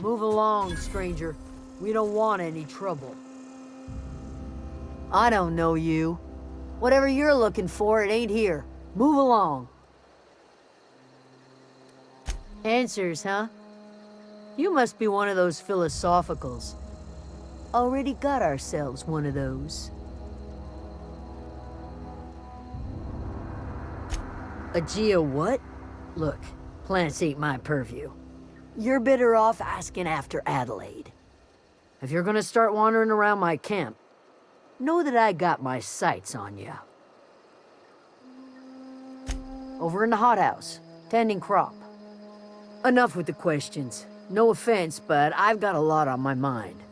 Move along, stranger. We don't want any trouble. I don't know you. Whatever you're looking for, it ain't here. Move along. Answers, huh? You must be one of those philosophicals. Already got ourselves one of those. A geo what? Look, plants ain't my purview. You're better off asking after Adelaide. If you're gonna start wandering around my camp, know that I got my sights on you. Over in the hothouse, tending crop. Enough with the questions. No offense, but I've got a lot on my mind.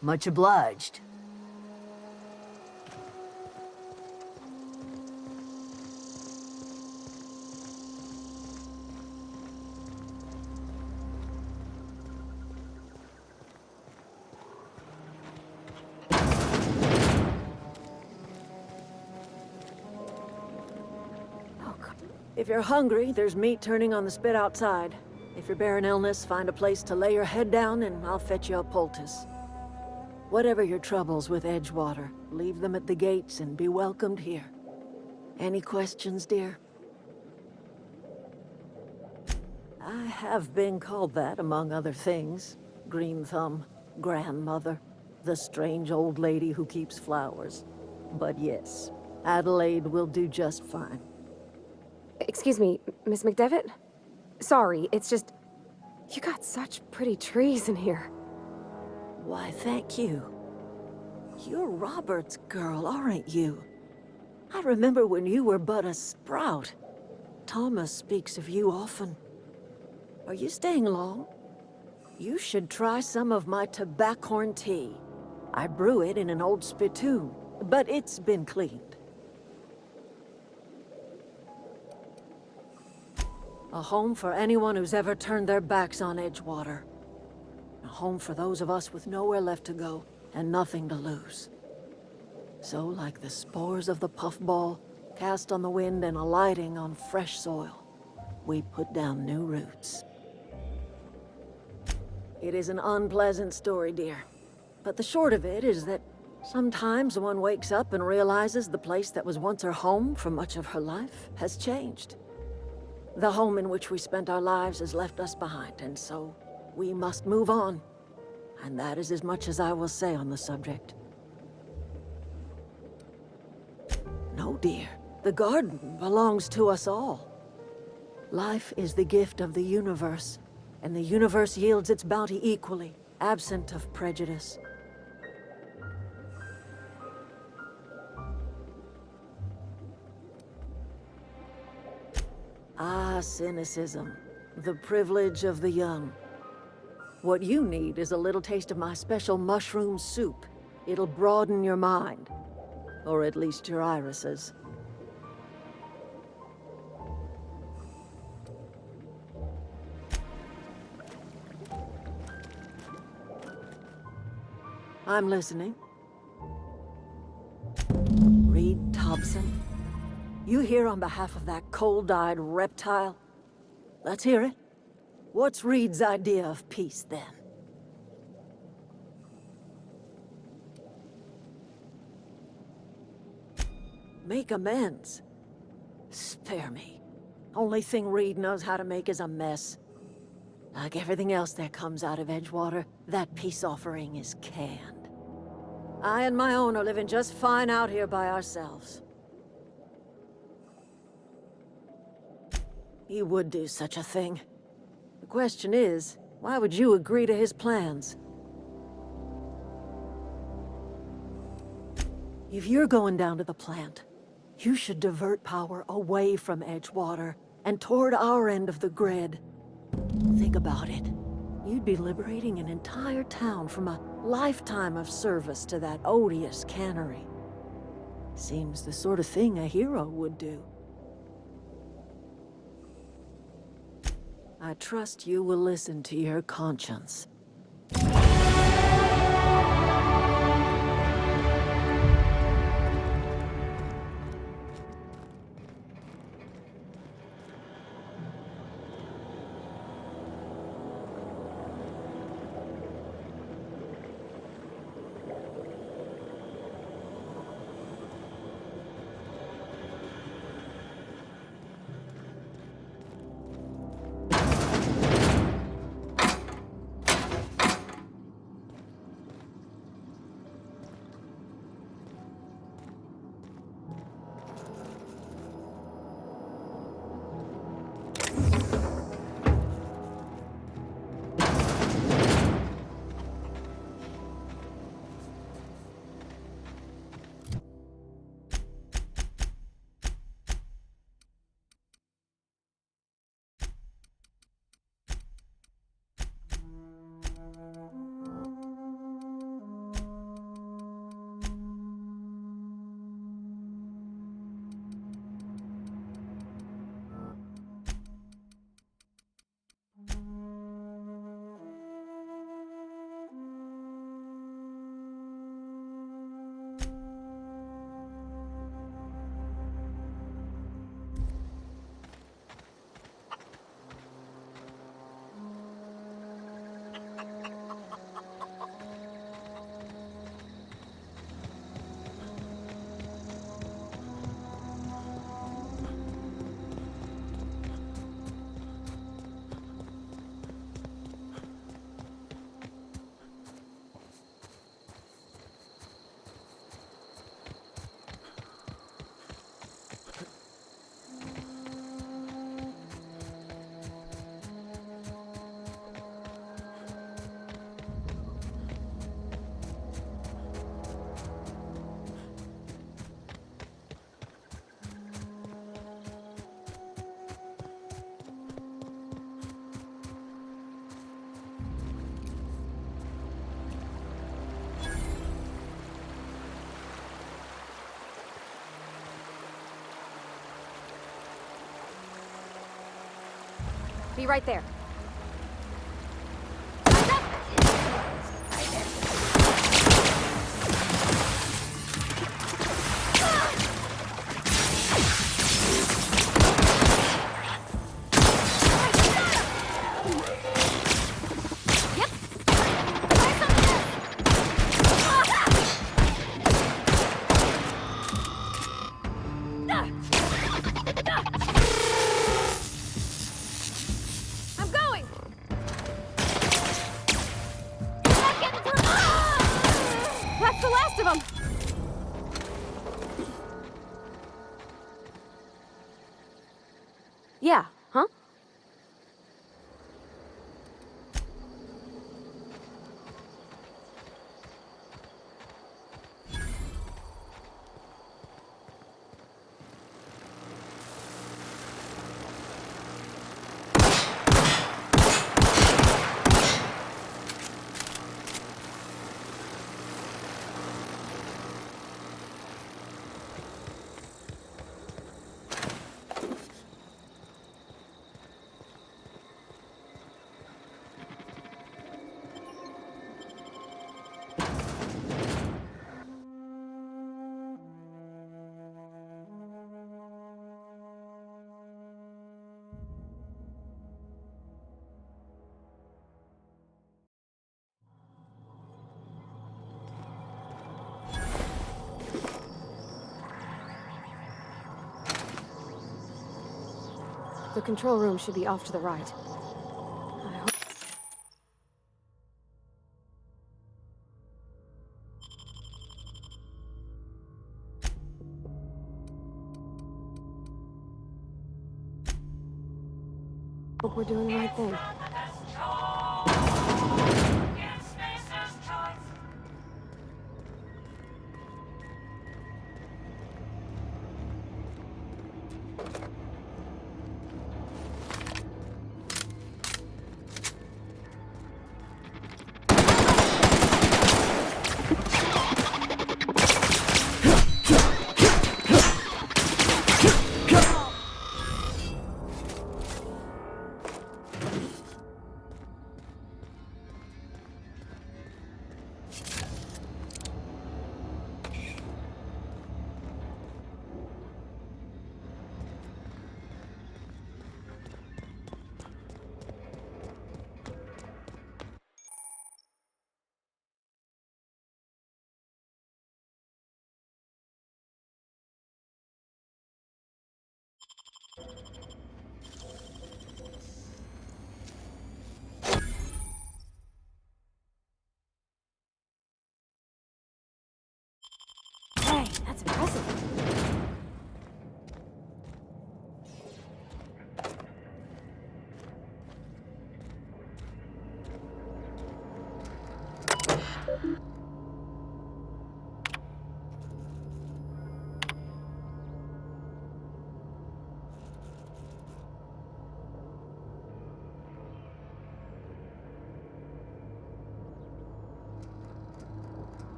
Much obliged. If you're hungry, there's meat turning on the spit outside. If you're bearing illness, find a place to lay your head down and I'll fetch you a poultice. Whatever your troubles with Edgewater, leave them at the gates and be welcomed here. Any questions, dear? I have been called that, among other things. Green Thumb, grandmother, the strange old lady who keeps flowers. But yes, Adelaide will do just fine. Excuse me, Miss McDevitt? Sorry, it's just... You got such pretty trees in here. Why, thank you. You're Robert's girl, aren't you? I remember when you were but a sprout. Thomas speaks of you often. Are you staying long? You should try some of my tobaccorn tea. I brew it in an old spittoon, but it's been cleaned. A home for anyone who's ever turned their backs on Edgewater. A home for those of us with nowhere left to go and nothing to lose. So, like the spores of the puffball, cast on the wind and alighting on fresh soil, we put down new roots. It is an unpleasant story, dear. But the short of it is that sometimes one wakes up and realizes the place that was once her home for much of her life has changed. The home in which we spent our lives has left us behind, and so we must move on. And that is as much as I will say on the subject. No, dear. The garden belongs to us all. Life is the gift of the universe, and the universe yields its bounty equally, absent of prejudice. Ah, cynicism. The privilege of the young. What you need is a little taste of my special mushroom soup. It'll broaden your mind. Or at least your irises. I'm listening. Reed Thompson? You here on behalf of that cold-eyed reptile? Let's hear it. What's Reed's idea of peace, then? Make amends? Spare me. Only thing Reed knows how to make is a mess. Like everything else that comes out of Edgewater, that peace offering is canned. I and my own are living just fine out here by ourselves. He would do such a thing. The question is, why would you agree to his plans? If you're going down to the plant, you should divert power away from Edgewater and toward our end of the grid. Think about it. You'd be liberating an entire town from a lifetime of service to that odious cannery. Seems the sort of thing a hero would do. I trust you will listen to your conscience. Be right there. I'm going! You're not getting through! That's the last of them! Yeah, huh? The control room should be off to the right. I hope... Hope we're doing the right thing. Hey, that's impressive.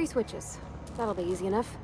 3 switches. That'll be easy enough.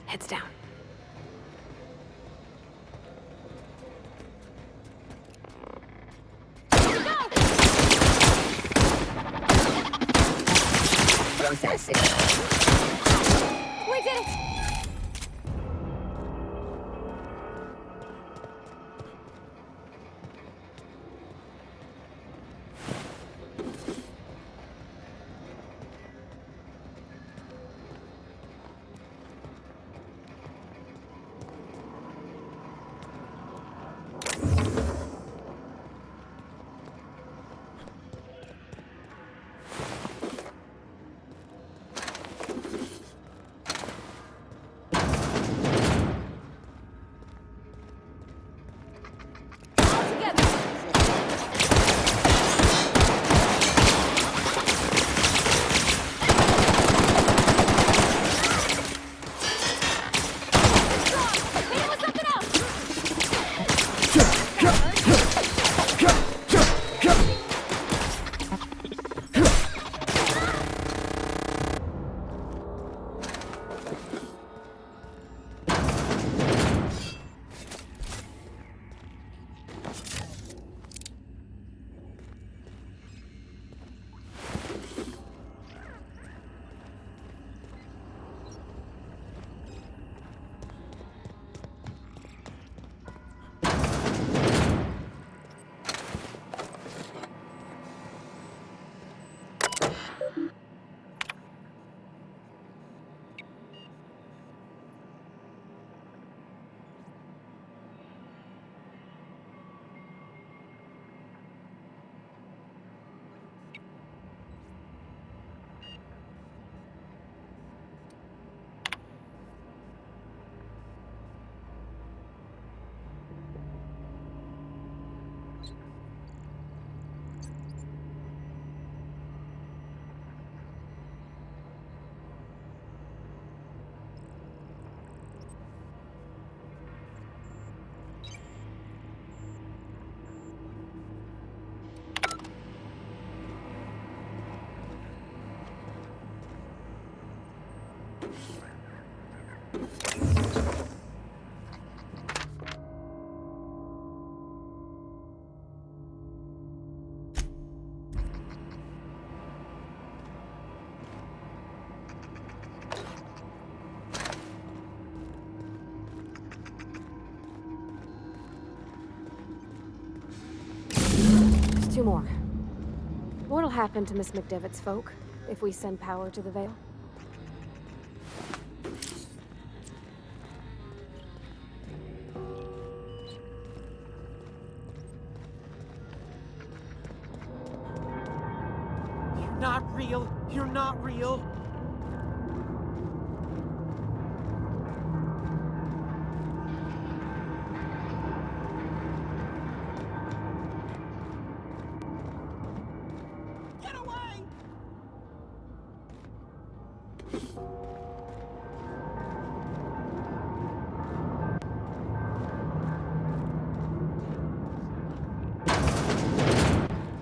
Heads down. Processing. We did it! Two more. What'll happen to Miss McDevitt's folk if we send power to the Vale? You're not real. You're not real. Get away!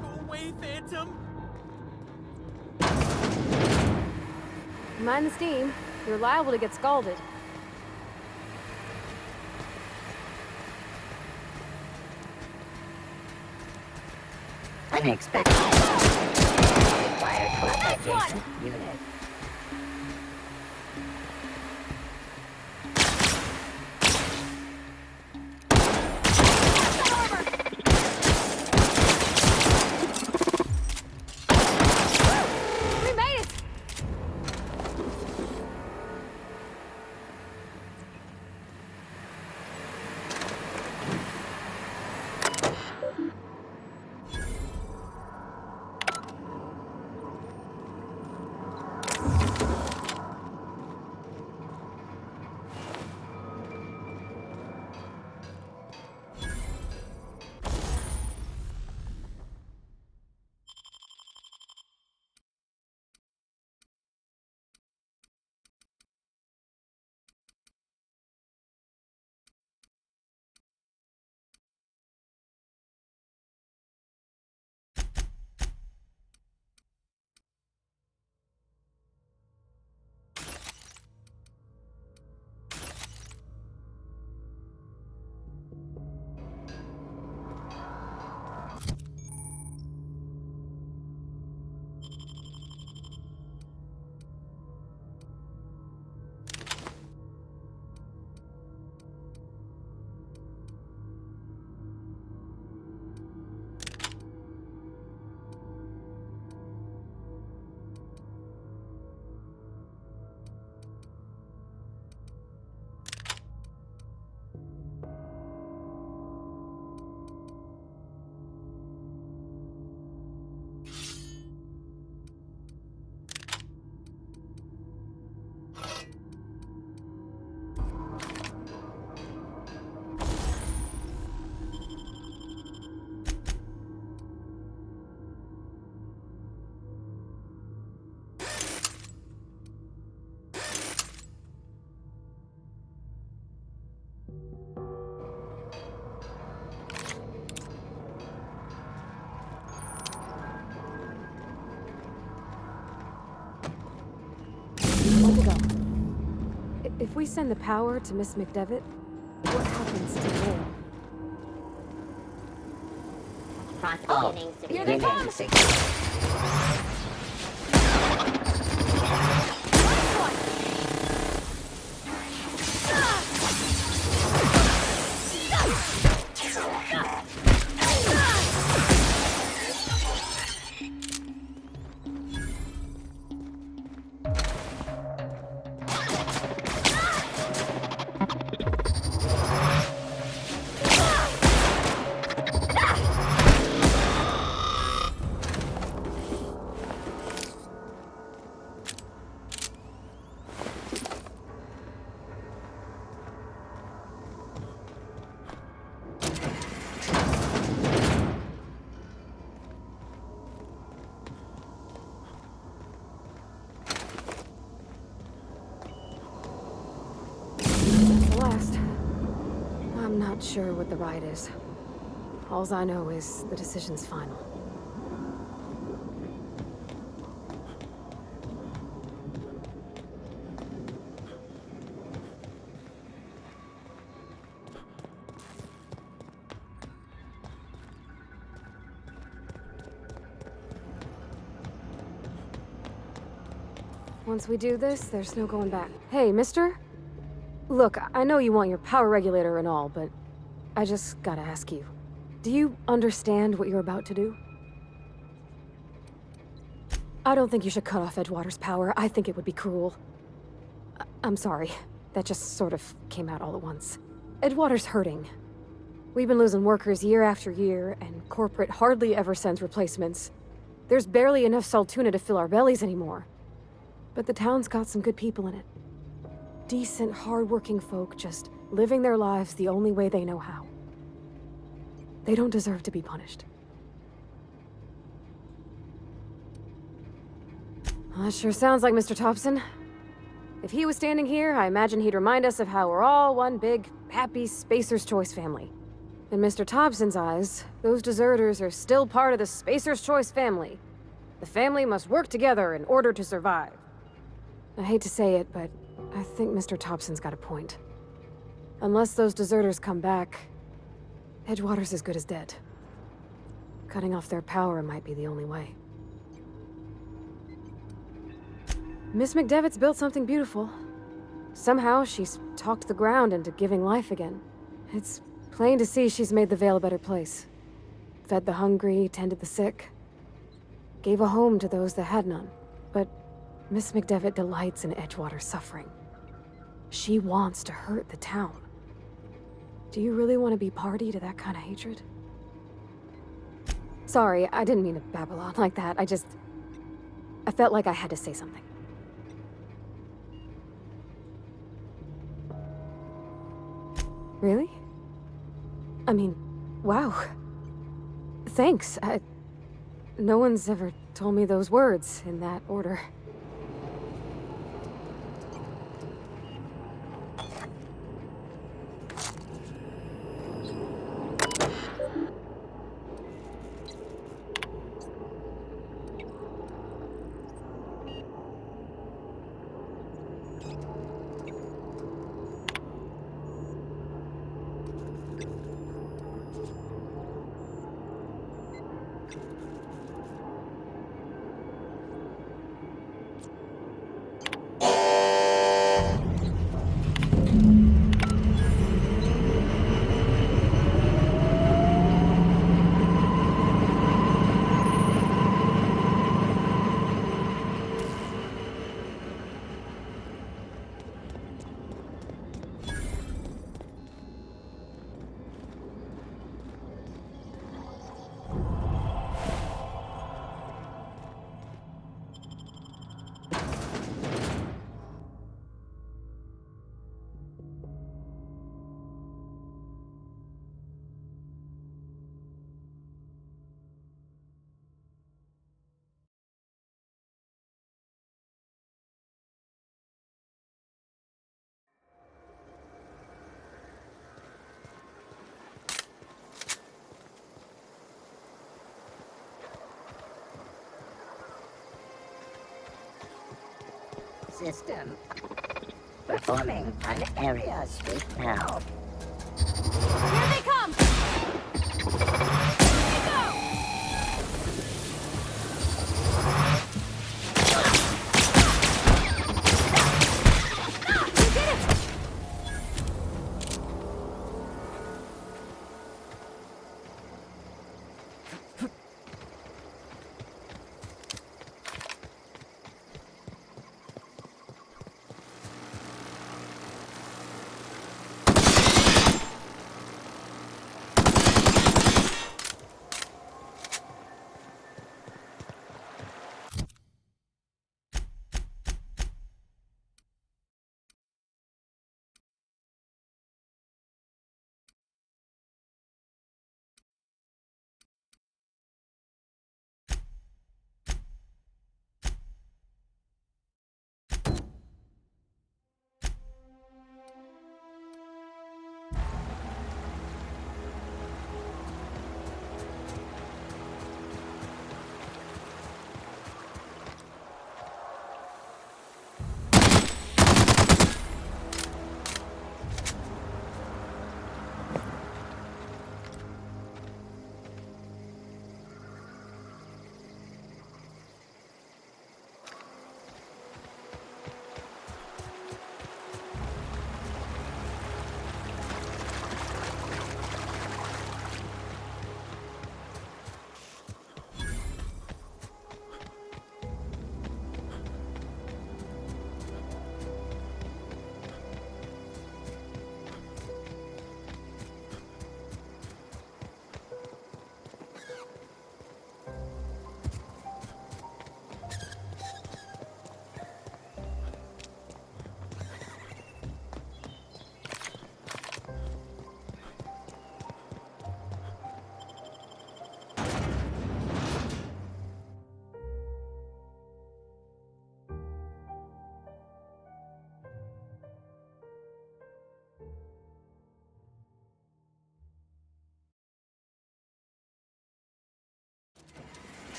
Go away, Phantom! Mind the steam. You're liable to get scalded. Unexpected. Required adjacent unit. We made it! When to go? If we send the power to Miss McDevitt, what happens to Laurel? Here they come! Last. I'm not sure what the ride is. Alls I know is the decision's final. Once we do this, there's no going back. Hey, mister? Look, I know you want your power regulator and all, but I just gotta ask you. Do you understand what you're about to do? I don't think you should cut off Edgewater's power. I think it would be cruel. I'm sorry. That just sort of came out all at once. Edgewater's hurting. We've been losing workers year after year, and corporate hardly ever sends replacements. There's barely enough saltuna to fill our bellies anymore. But the town's got some good people in it. Decent, hard-working folk just living their lives the only way they know how. They don't deserve to be punished. Well, that sure sounds like Mr. Thompson. If he was standing here, I imagine he'd remind us of how we're all one big, happy Spacer's Choice family. In Mr. Thompson's eyes, those deserters are still part of the Spacer's Choice family. The family must work together in order to survive. I hate to say it, but I think Mr. Thompson's got a point. Unless those deserters come back, Edgewater's as good as dead. Cutting off their power might be the only way. Miss McDevitt's built something beautiful. Somehow, she's talked the ground into giving life again. It's plain to see she's made the Vale a better place. Fed the hungry, tended the sick. Gave a home to those that had none. But Miss McDevitt delights in Edgewater's suffering. She wants to hurt the town. Do you really want to be party to that kind of hatred? Sorry, I didn't mean to babble on like that. I felt like I had to say something. Really? I mean, wow. Thanks. No one's ever told me those words in that order. System. Performing an area sweep now. Here they come! Here they go! You did it!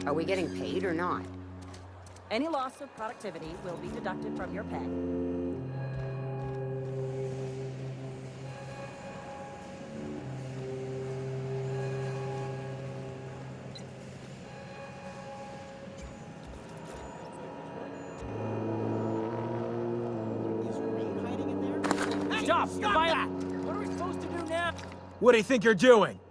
Are we getting paid or not? Any loss of productivity will be deducted from your pay. Is Reed hiding in there? Hey, Stop! You're that! What are we supposed to do now? What do you think you're doing?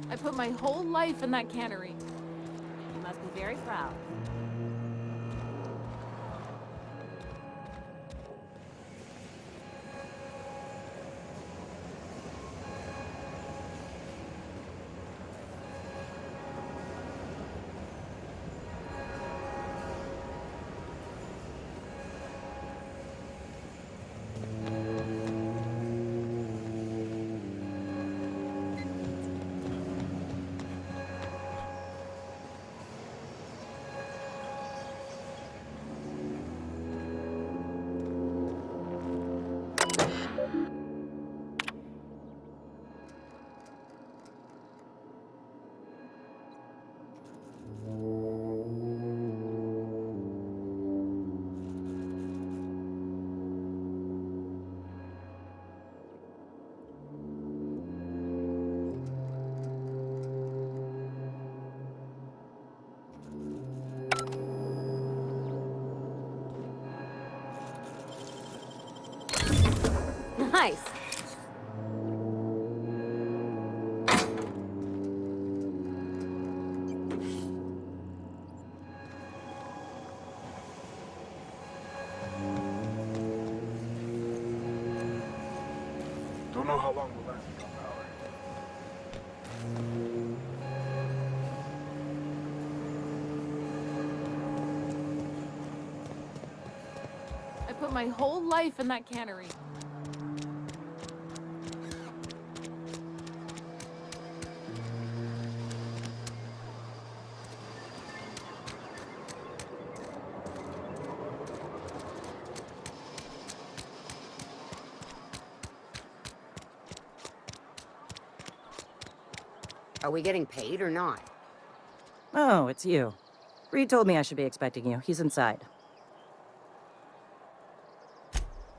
I put my whole life in that cannery. You must be very proud. Nice. Don't know how long we'll last without power. I put my whole life in that cannery. Are we getting paid or not? Oh, it's you. Reed told me I should be expecting you. He's inside.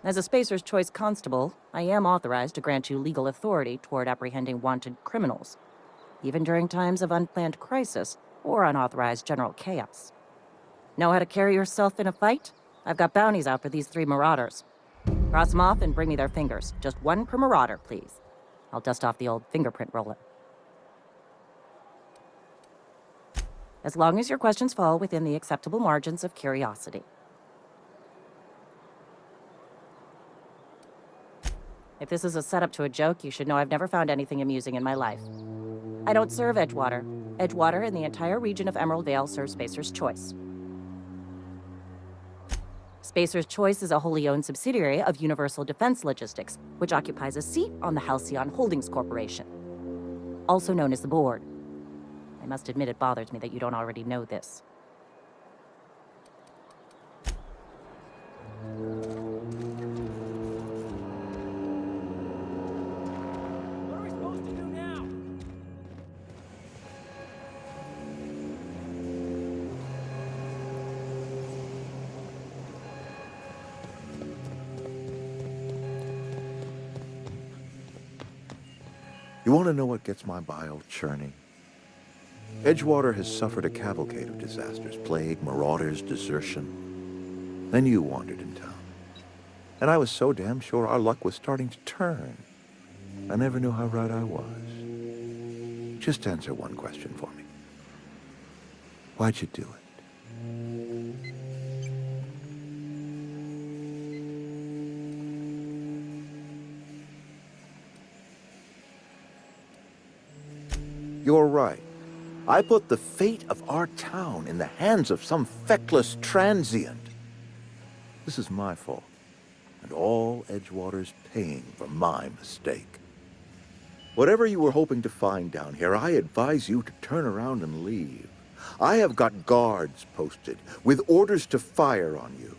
As a Spacer's Choice Constable, I am authorized to grant you legal authority toward apprehending wanted criminals, even during times of unplanned crisis or unauthorized general chaos. Know how to carry yourself in a fight? I've got bounties out for these 3 marauders. Cross them off and bring me their fingers. Just 1 per marauder, please. I'll dust off the old fingerprint roller. As long as your questions fall within the acceptable margins of curiosity. If this is a setup to a joke, you should know I've never found anything amusing in my life. I don't serve Edgewater. Edgewater and the entire region of Emerald Vale serve Spacer's Choice. Spacer's Choice is a wholly owned subsidiary of Universal Defense Logistics, which occupies a seat on the Halcyon Holdings Corporation, also known as the Board. I must admit it bothers me that you don't already know this. What are we supposed to do now? You want to know what gets my bile churning? Edgewater has suffered a cavalcade of disasters, plague, marauders, desertion. Then you wandered in town. And I was so damn sure our luck was starting to turn. I never knew how right I was. Just answer one question for me. Why'd you do it? You're right. I put the fate of our town in the hands of some feckless transient. This is my fault, and all Edgewater's paying for my mistake. Whatever you were hoping to find down here, I advise you to turn around and leave. I have got guards posted with orders to fire on you.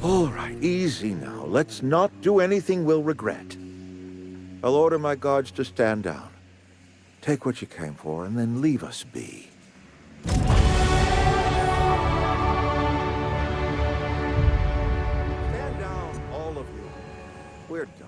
All right, easy now. Let's not do anything we'll regret. I'll order my guards to stand down. Take what you came for and then leave us be. Stand down, all of you. We're done.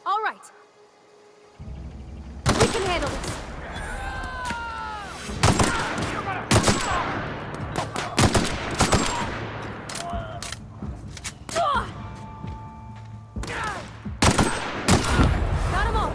All right. We can handle this. Got 'em all.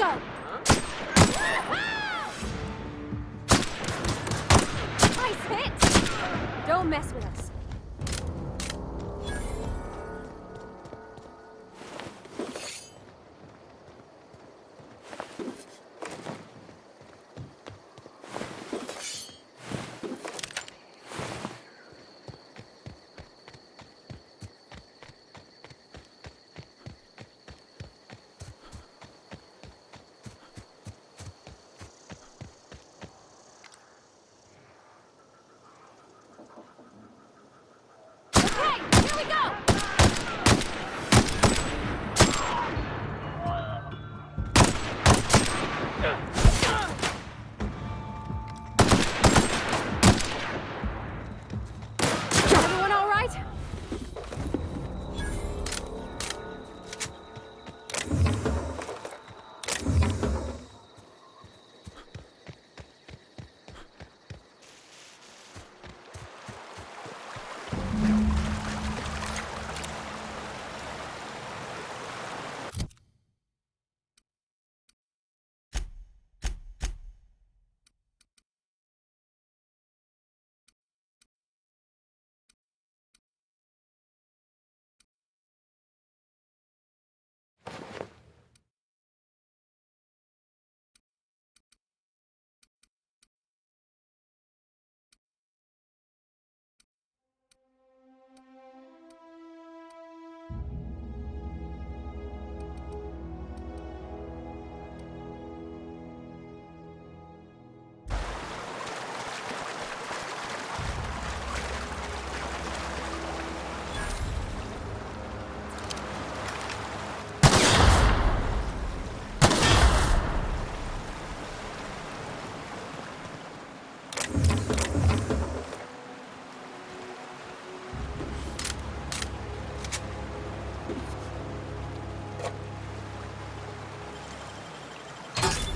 go! Nice hit! Don't mess with us. Everyone all right?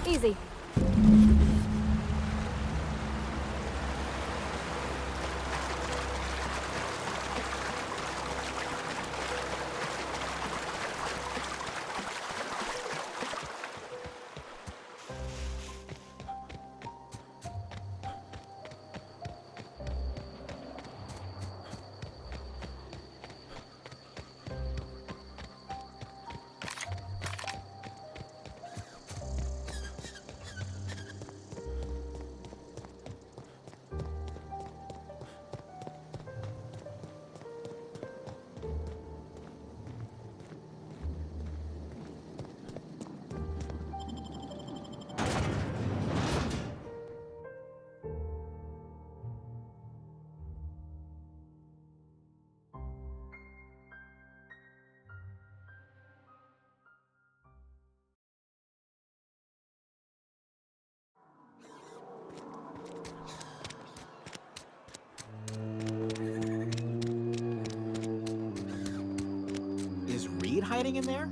Easy. Is Reed hiding in there?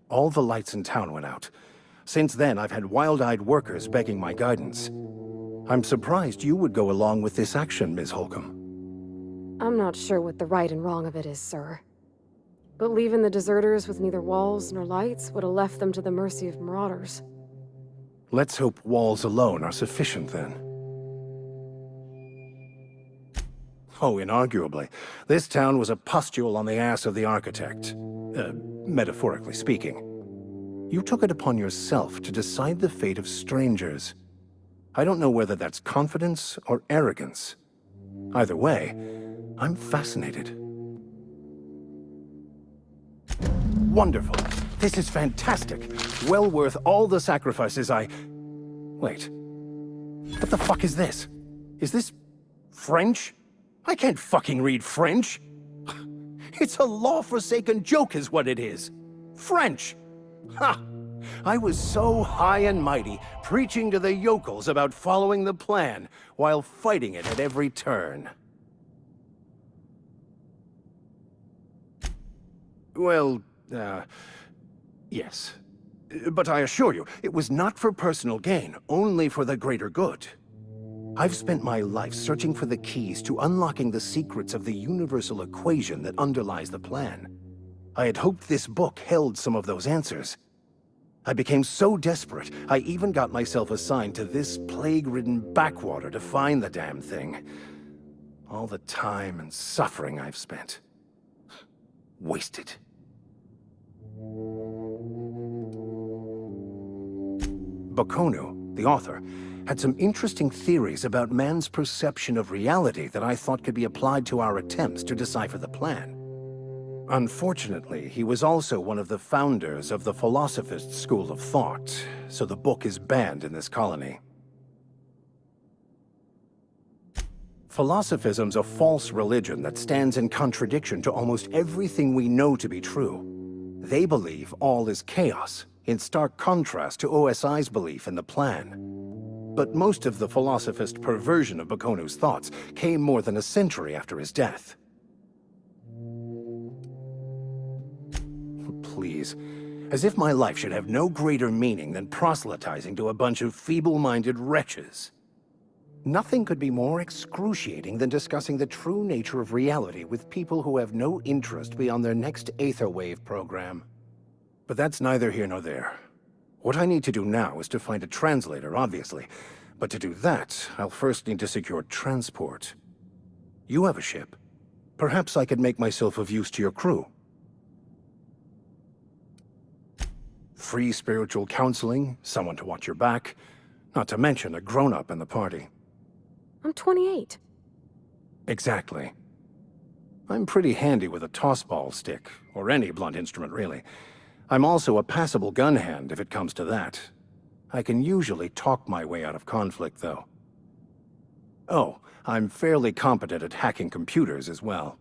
All the lights in town went out. Since then, I've had wild-eyed workers begging my guidance. I'm surprised you would go along with this action, Ms. Holcomb. I'm not sure what the right and wrong of it is, sir. But leaving the deserters with neither walls nor lights would have left them to the mercy of marauders. Let's hope walls alone are sufficient, then. Oh, inarguably. This town was a pustule on the ass of the architect. Metaphorically speaking. You took it upon yourself to decide the fate of strangers. I don't know whether that's confidence or arrogance. Either way, I'm fascinated. Wonderful. This is fantastic. Well worth all the sacrifices Wait. What the fuck is this? Is this French? I can't fucking read French. It's a law-forsaken joke is what it is. French. Ha! I was so high and mighty, preaching to the yokels about following the plan, while fighting it at every turn. Well, yes. But I assure you, it was not for personal gain, only for the greater good. I've spent my life searching for the keys to unlocking the secrets of the universal equation that underlies the plan. I had hoped this book held some of those answers. I became so desperate, I even got myself assigned to this plague-ridden backwater to find the damn thing. All the time and suffering I've spent. Wasted. Bakonu, the author, had some interesting theories about man's perception of reality that I thought could be applied to our attempts to decipher the plan. Unfortunately, he was also one of the founders of the Philosophist school of thought, so the book is banned in this colony. Philosophism's a false religion that stands in contradiction to almost everything we know to be true. They believe all is chaos, in stark contrast to OSI's belief in the plan. But most of the Philosophist perversion of Bakonu's thoughts came more than a century after his death. Please. As if my life should have no greater meaning than proselytizing to a bunch of feeble-minded wretches. Nothing could be more excruciating than discussing the true nature of reality with people who have no interest beyond their next Aetherwave program. But that's neither here nor there. What I need to do now is to find a translator, obviously. But to do that, I'll first need to secure transport. You have a ship. Perhaps I could make myself of use to your crew. Free spiritual counseling, someone to watch your back, not to mention a grown-up in the party. I'm 28. Exactly. I'm pretty handy with a tossball stick, or any blunt instrument, really. I'm also a passable gun hand, if it comes to that. I can usually talk my way out of conflict, though. Oh, I'm fairly competent at hacking computers as well.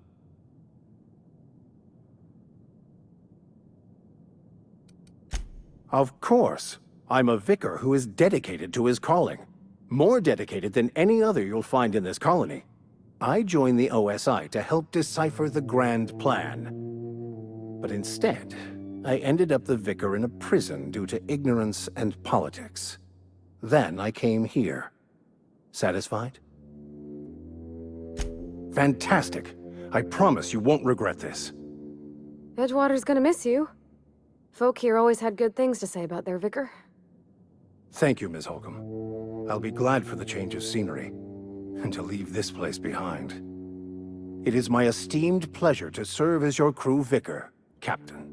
Of course. I'm a vicar who is dedicated to his calling. More dedicated than any other you'll find in this colony. I joined the OSI to help decipher the grand plan. But instead, I ended up the vicar in a prison due to ignorance and politics. Then I came here. Satisfied? Fantastic. I promise you won't regret this. Edgewater's gonna miss you. Folk here always had good things to say about their vicar. Thank you, Ms. Holcomb. I'll be glad for the change of scenery, and to leave this place behind. It is my esteemed pleasure to serve as your crew vicar, Captain.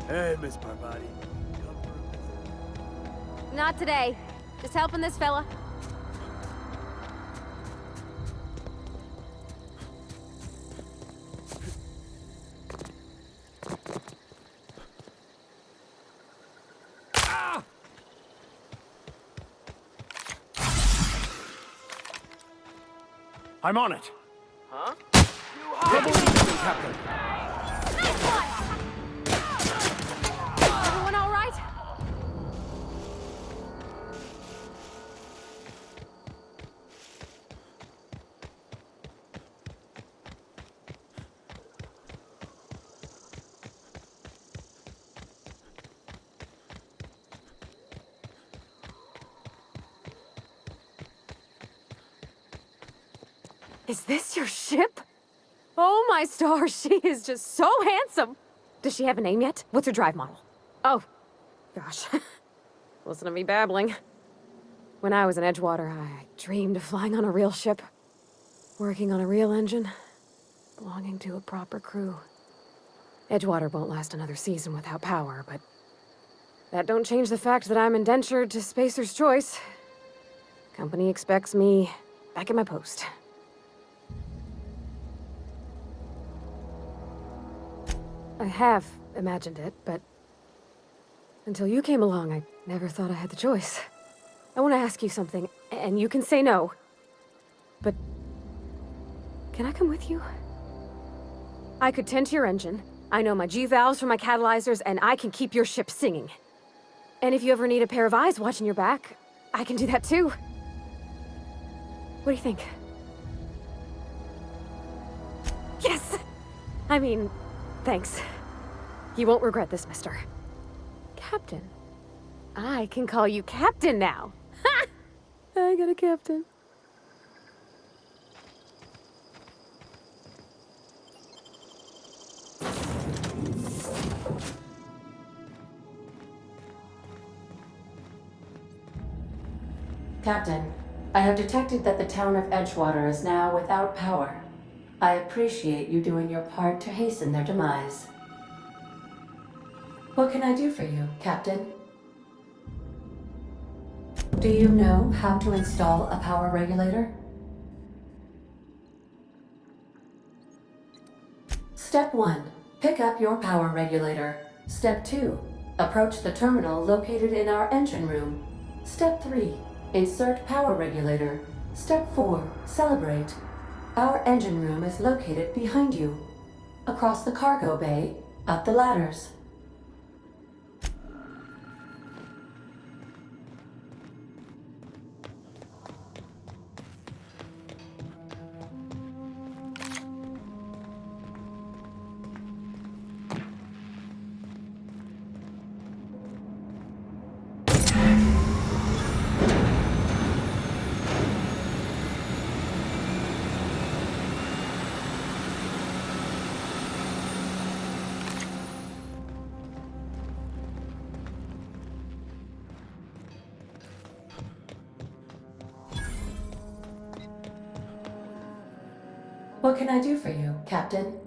Hey, Miss Parvati. Come for a visit? Not today. Just helping this fella. I'm on it. Huh? Captain. Everyone all right? Is this your ship? Oh my stars, she is just so handsome! Does she have a name yet? What's her drive model? Oh, gosh. Listen to me babbling. When I was in Edgewater, I dreamed of flying on a real ship, working on a real engine, belonging to a proper crew. Edgewater won't last another season without power, but that don't change the fact that I'm indentured to Spacer's Choice. Company expects me back at my post. I have imagined it, but until you came along, I never thought I had the choice. I want to ask you something, and you can say no. But can I come with you? I could tend to your engine. I know my G-valves from my catalyzers, and I can keep your ship singing. And if you ever need a pair of eyes watching your back, I can do that too. What do you think? Yes! I mean, thanks. You won't regret this, mister. Captain. I can call you Captain now. Ha! I got a captain. Captain, I have detected that the town of Edgewater is now without power. I appreciate you doing your part to hasten their demise. What can I do for you, Captain? Do you know how to install a power regulator? Step 1. Pick up your power regulator. Step 2. Approach the terminal located in our engine room. Step 3. Insert power regulator. Step 4. Celebrate. Our engine room is located behind you. Across the cargo bay, up the ladders. What can I do for you, Captain?